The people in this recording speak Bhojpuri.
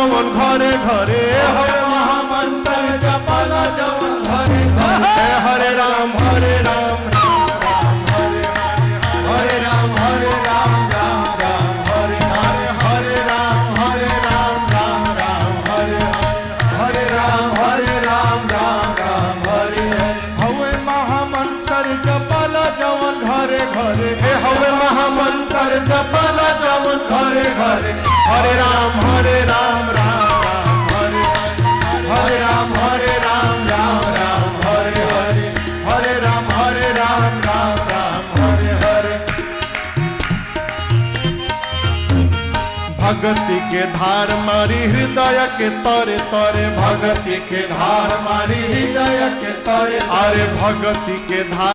जवन घरे घरे हरे महामंत्र जपला जवन घरे घरे हरे राम हरे राम हरे राम हरे राम राम राम हरे हरे हरे राम राम राम हरे हरे राम राम हरे हवे महामंत्र जपला जवन घरे घरे हवे महामंत्र जपला जवन घरे घरे हरे राम राम राम हरे हरे राम राम राम हरे हरे राम राम हरे हरे भगति के धार मारी हृदय के तरे तरे भगति के धार मारी हृदय के तरे अरे भगति के धार